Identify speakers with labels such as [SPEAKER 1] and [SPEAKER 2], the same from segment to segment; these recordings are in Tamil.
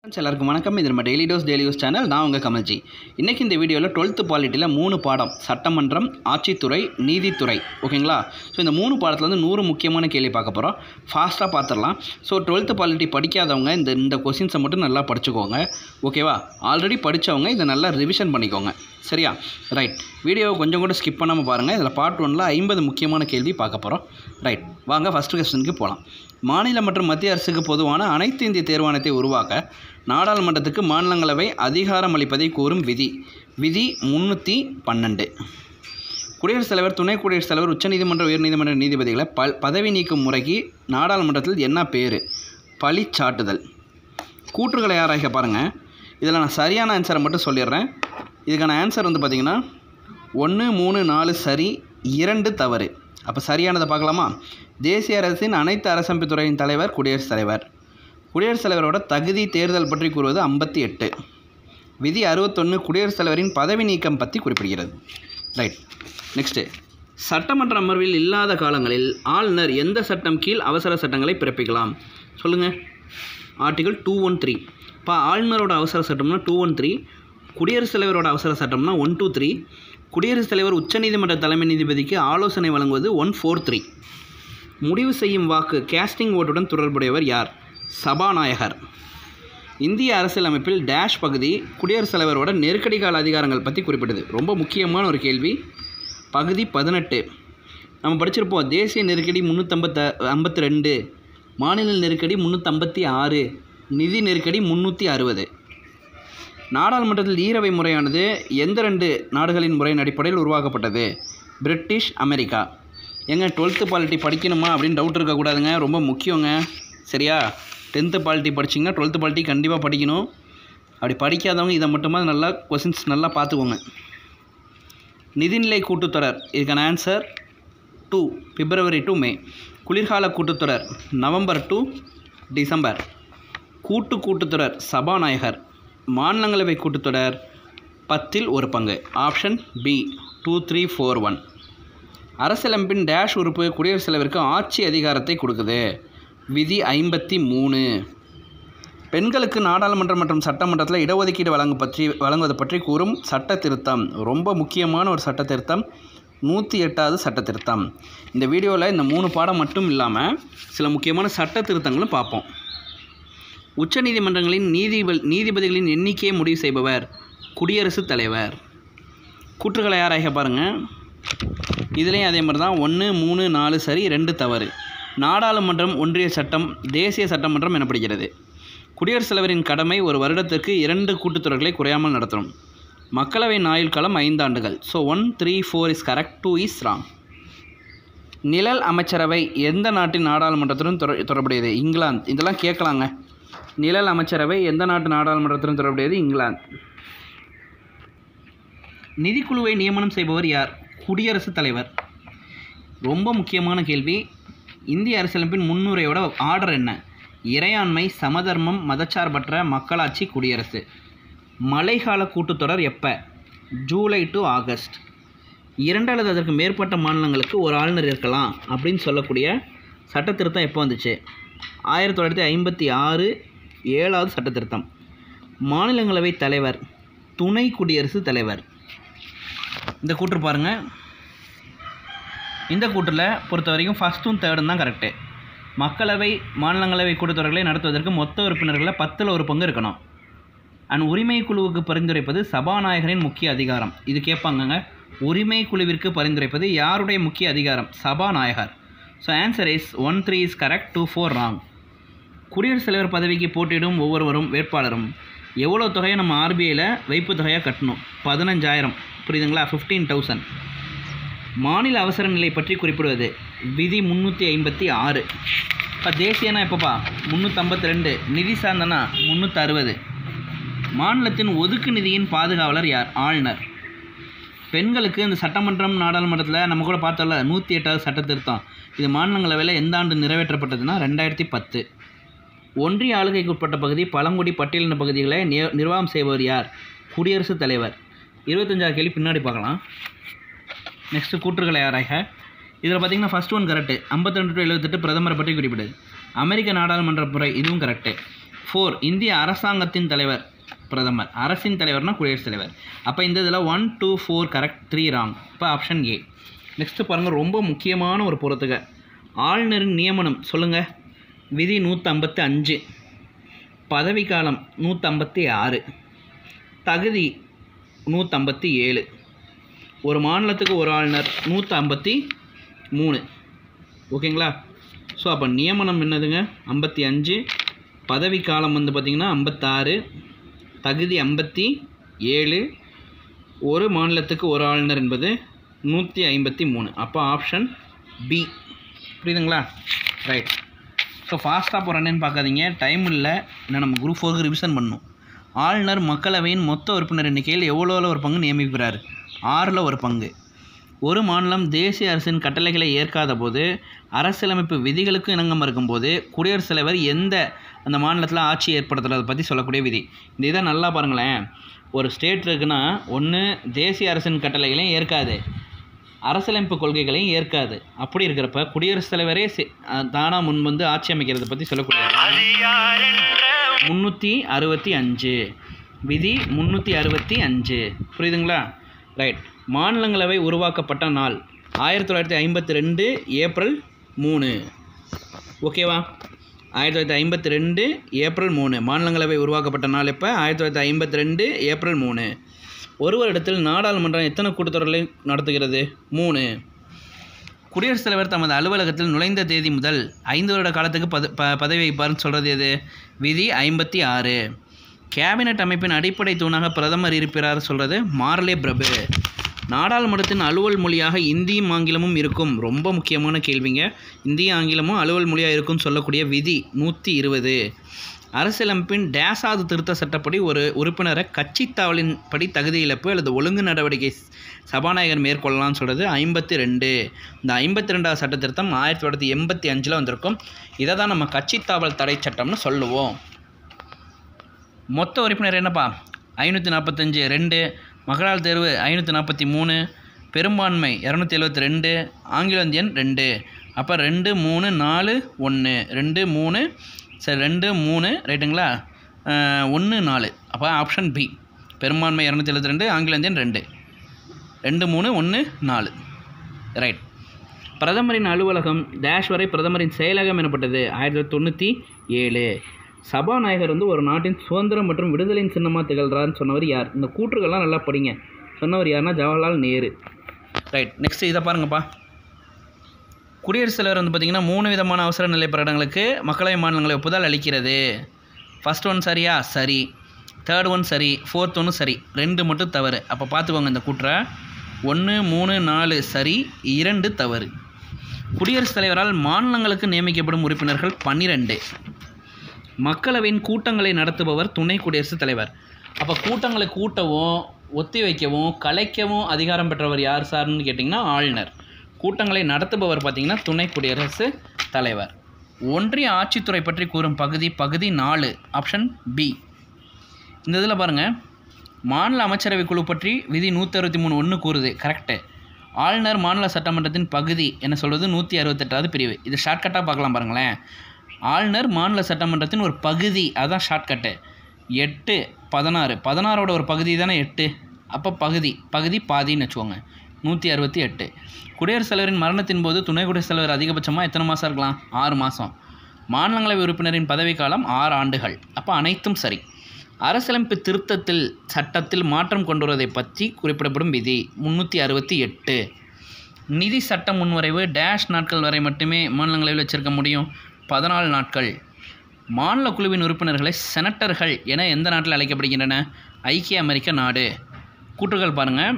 [SPEAKER 1] எல்லாருக்கும் வணக்கம். இது நம்ம டெய்லி டோஸ் சேனல். நான் உங்கள் கமல்ஜி. இன்றைக்கி இந்த வீடியோவில் 12th பாலிட்டியில் 3 பாடம், சட்டமன்றம், ஆட்சித்துறை, நீதித்துறை, ஓகேங்களா? ஸோ இந்த 3 பாடத்தில் வந்து 100 முக்கியமான கேள்வி பார்க்க போகிறோம். ஃபாஸ்ட்டாக பார்த்துடலாம். ஸோ 12th பாலிட்டி படிக்காதவங்க இந்த கொஸ்டின்ஸை மட்டும் நல்லா படிச்சுக்கோங்க, ஓகேவா? ஆல்ரெடி படித்தவங்க இதை நல்லா ரிவிஷன் பண்ணிக்கோங்க, சரியா? ரைட், வீடியோவை கொஞ்சம் கூட ஸ்கிப் பண்ணாமல் பாருங்கள். இதில் பார்ட் 1ல் 50 முக்கியமான கேள்வி பார்க்க போகிறோம். ரைட், வாங்க ஃபஸ்ட்டு கொஸ்டினுக்கு போகலாம். மாநில மற்றும் மத்திய அரசுக்கு பொதுவான அனைத்து இந்திய தேர்வாணையத்தை உருவாக்க நாடாளுமன்றத்துக்கு மாநிலங்களவை அதிகாரம் அளிப்பதை கூறும் விதி 312. குடியரசுத் தலைவர், துணை குடியரசுத் தலைவர், உச்சநீதிமன்ற, உயர்நீதிமன்ற நீதிபதிகளை பதவி நீக்கும் முறைக்கு நாடாளுமன்றத்தில் என்ன பேர்? பழிச்சாட்டுதல். கூற்றுகளை ஆராய்க பாருங்கள். இதில் நான் சரியான ஆன்சரை மட்டும் சொல்லிடுறேன். இதுக்கான ஆன்சர் வந்து பார்த்திங்கன்னா 1, 3, 4 சரி, 2 தவறு. அப்போ சரியானதை பார்க்கலாமா? தேசிய அரசின் அனைத்து அரசமைப்பு துறையின் தலைவர் குடியரசுத் தலைவர். குடியரசுத் தலைவரோட தகுதி தேர்தல் பற்றி கூறுவது 58. விதி 61 குடியரசுத் தலைவரின் பதவி நீக்கம் பற்றி குறிப்பிடுகிறது. ரைட், நெக்ஸ்ட்டு, சட்டமன்ற அமர்வில் இல்லாத காலங்களில் ஆளுநர் எந்த சட்டம் கீழ் அவசர சட்டங்களை பிறப்பிக்கலாம்? சொல்லுங்கள். ஆர்டிகல் 213. இப்போ ஆளுநரோட அவசர சட்டம்னா 213, குடியரசுத் தலைவரோட அவசர சட்டம்னா 123, குடியரசுத் தலைவர் உச்சநீதிமன்ற தலைமை நீதிபதிக்கு ஆலோசனை வழங்குவது 143. முடிவு செய்யும் வாக்கு கேஸ்டிங் ஓட்டுடன் தொடர்புடையவர் யார்? சபாநாயகர். இந்திய அரசியலமைப்பில் டேஷ் பகுதி குடியரசுத் தலைவரோட நெருக்கடி கால அதிகாரங்கள் பற்றி குறிப்பிடுது. ரொம்ப முக்கியமான ஒரு கேள்வி. பகுதி 18 நம்ம படிச்சிருப்போம். தேசிய நெருக்கடி 352, மாநில நெருக்கடி 356, நிதி நெருக்கடி 360. நாடாளுமன்றத்தில் ஈரவை முறையானது எந்த 2 நாடுகளின் முறையின் அடிப்படையில் உருவாக்கப்பட்டது? British, America. எங்க 12th பாலிட்டி படிக்கணுமா அப்படின்னு டவுட் இருக்கக்கூடாதுங்க, ரொம்ப முக்கியங்க, சரியா? 10th பாலிட்டி படிச்சிங்கன்னா 12th பாலிட்டி கண்டிப்பாக படிக்கணும். அப்படி படிக்காதவங்க இதை மட்டுமா நல்லா கொஸ்டின்ஸ் நல்லா பார்த்துக்கோங்க. நிதிநிலை கூட்டுத்தொடர், இதுக்கான ஆன்சர் 2, பிப்ரவரி டு மே. குளிர்கால கூட்டுத்தொடர் நவம்பர் டு டிசம்பர். கூட்டுத்தொடர் சபாநாயகர். மாநிலங்களவை கூட்டுத்தொடர் 10ல் 1 பங்கு. Option B 2341. அரசியலமைப்பின் டேஷ் உறுப்பு குடியரசுத் தலைவருக்கு ஆட்சி அதிகாரத்தை கொடுக்குது? விதி 53. பெண்களுக்கு நாடாளுமன்றம் மற்றும் சட்டமன்றத்தில் இடஒதுக்கீடு வழங்குவது பற்றி கூறும் சட்ட திருத்தம். ரொம்ப முக்கியமான ஒரு சட்ட திருத்தம், 108வது சட்ட திருத்தம். இந்த வீடியோவில் இந்த 3 பாடம் மட்டும் இல்லாமல் சில முக்கியமான சட்ட திருத்தங்களும் பார்ப்போம். உச்சநீதிமன்றங்களின் நீதிபதிகளின் எண்ணிக்கையை முடிவு செய்பவர் குடியரசுத் தலைவர். கூற்றுகளை ஆராய்க பாருங்கள். இதுலேயும் அதே மாதிரி தான் 1, 3, 4 சரி, 2 தவறு. நாடாளுமன்றம் ஒன்றிய சட்டம், தேசிய சட்டமன்றம் எனப்படுகிறது. குடியரசுத் தலைவரின் கடமை ஒரு வருடத்திற்கு 2 கூட்டுத்தொடர்களை குறையாமல் நடத்தணும். மக்களவையின் ஆயுள் காலம் 5 ஆண்டுகள். So 1, 3, 4 is correct, 2 is wrong. நிழல் அமைச்சரவை எந்த நாட்டின் நாடாளுமன்றத்துடன் தொடர்புடையது? இங்கிலாந்து. இதெல்லாம் கேட்கலாங்க. நிழல் அமைச்சரவை எந்த நாட்டு நாடாளுமன்றத்துடன் தொடர்புடையது? இங்கிலாந்து. நிதிக்குழுவை நியமனம் செய்பவர் யார்? குடியரசுத் தலைவர். ரொம்ப முக்கியமான கேள்வி. இந்திய அரசியலமைப்பின் முன்னுரையோட ஆர்டர் என்ன? இறையாண்மை, சமதர்மம், மதச்சார்பற்ற, மக்களாட்சி, குடியரசு. மழைக்கால கூட்டுத்தொடர் எப்போ? July to August. 2 அல்லது அதற்கு மேற்பட்ட மாநிலங்களுக்கு ஒரு ஆளுநர் இருக்கலாம் அப்படின்னு சொல்லக்கூடிய சட்ட திருத்தம் எப்போ வந்துச்சு? 1956, 7வது சட்ட திருத்தம். மாநிலங்களவை தலைவர் துணை குடியரசுத் தலைவர். இந்த கூற்று பாருங்கள். இந்த கூற்றில் பொறுத்த வரைக்கும் 1st, 3rd தான் கரெக்டு. மக்களவை, மாநிலங்களவை கூட்டத்தொடர்களை நடத்துவதற்கு மொத்த உறுப்பினர்களில் 10ல் 1 பங்கு இருக்கணும். அண்ட் உரிமை குழுவுக்கு பரிந்துரைப்பது சபாநாயகரின் முக்கிய அதிகாரம். இது கேட்பாங்கங்க. உரிமை குழுவிற்கு பரிந்துரைப்பது யாருடைய முக்கிய அதிகாரம்? சபாநாயகர். So answer is 13 is correct, 24 wrong. குடியரசுத் தலைவர் பதவிக்கு போட்டியிடும் ஒவ்வொருவரும் வேட்பாளரும் எவ்வளோ தொகையை நம்ம ஆர்பிஐயில் வைப்பு தொகையாக கட்டணும்? 15,000. புரியுதுங்களா? 15,000. மாநில அவசர நிலை பற்றி குறிப்பிடுவது? விதி 356. இப்போ தேசியனா எப்போப்பா? 352. நிதி சார்ந்தனா 360. மாநிலத்தின் ஒதுக்கு நிதியின் பாதுகாவலர் யார்? ஆளுநர். பெண்களுக்கு இந்த சட்டமன்றம், நாடாளுமன்றத்தில் நம்ம கூட பார்த்தோம்ல 108வது சட்ட திருத்தம், இது மாநிலங்களவையில் எந்த ஆண்டு நிறைவேற்றப்பட்டதுன்னா 2010. ஒன்றிய ஆளுகைக்கு உட்பட்ட பகுதி, பழங்குடி, பட்டியலின பகுதிகளை நிர்வாகம் செய்பவர் யார்? குடியரசுத் தலைவர். 25வது கேள்வி பின்னாடி பார்க்கலாம். நெக்ஸ்ட்டு கூற்றுகளை ஆராய்க. இதில் பார்த்திங்கன்னா ஃபஸ்ட் ஒன் கரெக்டு. 52 to 78 பிரதமரை பற்றி குறிப்பிடுது. அமெரிக்க நாடாளுமன்ற முறை, இதுவும் கரெக்டு. 4 இந்திய அரசாங்கத்தின் தலைவர் பிரதமர். அரசின் தலைவர்னால் குடியரசுத் தலைவர். அப்போ இந்த இதில் 1 2 4 கரெக்ட், 3 ராங். இப்போ ஆப்ஷன் ஏ. நெக்ஸ்ட்டு பாருங்கள், ரொம்ப முக்கியமான ஒரு பொறுத்துக. ஆளுநரின் நியமனம் சொல்லுங்கள். விதி 155, பதவிக்காலம் 156, தகுதி 157, ஒரு மாநிலத்துக்கு ஒரு ஆளுநர் 153. ஓகேங்களா? ஸோ அப்போ நியமனம் என்னதுங்க 55, பதவிக்காலம் வந்து பார்த்திங்கன்னா 56, தகுதி 57, ஒரு மாநிலத்துக்கு ஒரு ஆளுநர் என்பது 153. அப்போ ஆப்ஷன் பி. புரியுதுங்களா? ரைட். ஸோ ஃபாஸ்ட்டாக போகிறேன்னு பார்க்காதீங்க, டைம் இல்லை. இன்னும் நம்ம குரூப் 4க்கு ரிவிஷன் பண்ணணும். ஆளுநர் மக்களவையின் மொத்த உறுப்பினர் எண்ணிக்கையில் எவ்வளோவில் ஒரு பங்கு நியமிக்கிறார்? 6ல் ஒரு பங்கு. ஒரு மாநிலம் தேசிய அரசின் கட்டளைகளை ஏற்காத போது, அரசியலமைப்பு விதிகளுக்கு இணங்காமல் இருக்கும்போது குடியரசுத் தலைவர் அந்த மாநிலத்தில் ஆட்சி ஏற்படுத்துறதை பற்றி சொல்லக்கூடிய விதி. இந்த இதை நல்லா பாருங்களேன். ஒரு ஸ்டேட் இருக்குன்னா, ஒன்று தேசிய அரசின் கட்டளைகளையும் ஏற்காது, அரசியலமைப்பு கொள்கைகளையும் ஏற்காது. அப்படி இருக்கிறப்ப குடியரசுத் தலைவரே தானாக முன் வந்து ஆட்சி அமைக்கிறத பற்றி சொல்லக்கூடிய 365 விதி 365. புரியுதுங்களா? ரைட். மாநிலங்களவை உருவாக்கப்பட்ட நாள் 1952 ஏப்ரல் 3. ஓகேவா? 1952 ஏப்ரல் 3 மாநிலங்களவை உருவாக்கப்பட்ட நாள். எப்போ? 1952 ஏப்ரல் 3. ஒரு வருடத்தில் நாடாளுமன்றம் எத்தனை கூட்டத்தொடர்களை நடத்துகிறது? 3. குடியரசுத் தலைவர் தமது அலுவலகத்தில் நுழைந்த தேதி முதல் 5 வருட காலத்துக்கு பதவி வகிப்பார்னு சொல்கிறது எது? விதி 56. கேபினட் அமைப்பின் அடிப்படை தூணாக பிரதமர் இருப்பார் சொல்கிறது மார்லே பிரபு. நாடாளுமன்றத்தின் அலுவல் மொழியாக இந்தியும் ஆங்கிலமும் இருக்கும். ரொம்ப முக்கியமான கேள்விங்க. இந்திய ஆங்கிலமும் அலுவல் மொழியாக இருக்கும்னு சொல்லக்கூடிய விதி 120. அரசியலமைப்பின் டேசாது திருத்த சட்டப்படி ஒரு உறுப்பினரை கட்சித் தாவலின் படி தகுதி இழப்பு அல்லது ஒழுங்கு நடவடிக்கை சபாநாயகர் மேற்கொள்ளலாம்னு சொல்கிறது 52. இந்த 52வது சட்ட திருத்தம் 1985 வந்திருக்கும். இதை தான் நம்ம கட்சித் தாவல் தடை சட்டம்னு சொல்லுவோம். மொத்த உறுப்பினர் என்னப்பா? 545. 2 மக்களால் தேர்வு 543, பெரும்பான்மை 272, ஆங்கில எண் 2. அப்போ 2 3 4 1 2 3 சரி 2 3 ரைட்டுங்களா? 1 4. அப்போ ஆப்ஷன் பி. பெரும்பான்மை 272, ஆங்கில எண் 2. 2 3 1 4. ரைட். பிரதமரின் அலுவலகம் டேஷ் வரை பிரதமரின் செயலகம் எனப்பட்டது 1997. சபாநாயகர் வந்து ஒரு நாட்டின் சுதந்திரம் மற்றும் விடுதலையின் சின்னமாக திகழ்கிறான்னு சொன்னவர் யார்? இந்த கூற்றுகள்லாம் நல்லா படிங்க. சொன்னவர் யாருன்னா ஜவஹர்லால் நேரு. ரைட். நெக்ஸ்ட் இதை பாருங்கப்பா. குடியரசுத் தலைவர் வந்து பார்த்திங்கன்னா 3 விதமான அவசர நிலை பிரகடனங்களுக்கு மக்களவை மாநிலங்களை ஒப்புதல் அளிக்கிறது. ஃபர்ஸ்ட் ஒன் சரியா? சரி. தேர்ட் ஒன் சரி. ஃபோர்த் ஒன்று சரி. 2 மட்டும் தவறு. அப்போ பார்த்துக்கோங்க இந்த கூற்றை. 1 3 4 சரி, 2 தவறு. குடியரசுத் தலைவரால் மாநிலங்களுக்கு நியமிக்கப்படும் உறுப்பினர்கள் 12. மக்களவையின் கூட்டங்களை நடத்துபவர் துணை குடியரசுத் தலைவர். அப்போ கூட்டங்களை கூட்டவும் ஒத்தி வைக்கவும் கலைக்கவும் அதிகாரம் பெற்றவர் யார் சார்னு கேட்டிங்கன்னா ஆளுநர். கூட்டங்களை நடத்துபவர் பார்த்திங்கன்னா துணை குடியரசுத் தலைவர். ஒன்றிய ஆட்சித்துறை பற்றி கூறும் பகுதி 4 ஆப்ஷன் பி. இந்த இதில் பாருங்கள், மாநில அமைச்சரவை குழு பற்றி விதி 163 கூறுது. கரெக்டு. ஆளுநர் மாநில சட்டமன்றத்தின் பகுதி என்ன சொல்வது? 168வது பிரிவு. இது ஷார்ட்கட்டாக பார்க்கலாம் பாருங்களேன். ஆளுநர் மாநில சட்டமன்றத்தின் ஒரு பகுதி, அதுதான் ஷார்ட்கட்டு. 8 16 16ஓட ஒரு பகுதி தானே 8. அப்போ பகுதி பாதின்னு வச்சுக்கோங்க. 168. குடியரசுத் தலைவரின் மரணத்தின் போது துணை குடியரசுத் தலைவர் அதிகபட்சமாக எத்தனை மாதம் இருக்கலாம்? 6 மாதம். மாநிலங்களவை உறுப்பினரின் பதவிக்காலம் 6 ஆண்டுகள். அப்போ அனைத்தும் சரி. அரசியலமைப்பு திருத்தத்தில் சட்டத்தில் மாற்றம் கொண்டு வருவதை பற்றி குறிப்பிடப்படும் விதி 368. நிதி சட்ட முன்வரைவு டேஷ் நாட்கள் வரை மட்டுமே மாநிலங்களவையில் வச்சிருக்க முடியும்? 14 நாட்கள். மாநில குழுவின் உறுப்பினர்களை செனட்டர்கள் என எந்த நாட்டில் அழைக்கப்படுகின்றன? ஐக்கிய அமெரிக்க நாடு. கூற்றுகள் பாருங்கள்.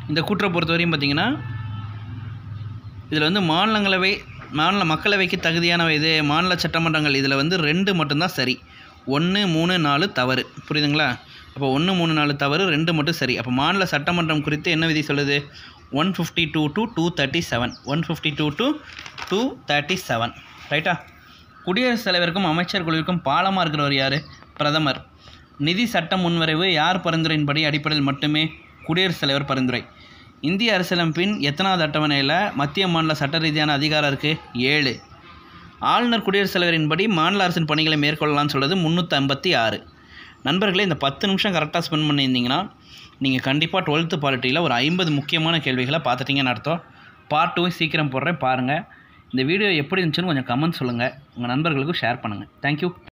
[SPEAKER 1] இந்த கூற்றை பொறுத்தவரையும் பார்த்திங்கன்னா இதில் வந்து மாநில மக்களவைக்கு தகுதியானவை இது மாநில சட்டமன்றங்கள். இதில் வந்து 2 மட்டும்தான் சரி. 1 3 4 தவறு. புரியுதுங்களா? அப்போ 1 3 4 தவறு, 2 மட்டும் சரி. அப்போ மாநில சட்டமன்றம் குறித்து என்ன விதி சொல்லுது? 152 to 237. 152 to 237. ரைட்டா? குடியரசுத் தலைவருக்கும் அமைச்சர் குழுவிற்கும் பாலமாக இருக்கிறவர் யார்? பிரதமர். நிதி சட்ட முன்வரைவு யார் பரிந்துரையின்படி அடிப்படையில் மட்டுமே? குடியரசுத் தலைவர் பரிந்துரை. இந்திய அரசியலமைப்பின் எத்தனாவது அட்டவணையில் மத்திய மாநில சட்ட ரீதியான அதிகாரம் இருக்குது? 7. ஆளுநர் குடியரசுத் தலைவரின்படி மாநில அரசின் பணிகளை மேற்கொள்ளலாம்னு சொல்கிறது 356. நண்பர்களே, இந்த 10 நிமிஷம் கரெக்டாக ஸ்பெண்ட் பண்ணியிருந்தீங்கன்னா நீங்கள் கண்டிப்பாக 12th பாலிட்டியில் ஒரு 50 முக்கியமான கேள்விகளை பார்த்துட்டிங்கன்னு அர்த்தம். பார்ட் 2 சீக்கிரம் போடுறேன் பாருங்கள். இந்த வீடியோ எப்படி இருந்துச்சுன்னு கொஞ்சம் கமெண்ட் சொல்லுங்கள். உங்கள் நண்பர்களுக்கும் ஷேர் பண்ணுங்கள். தேங்க்யூ.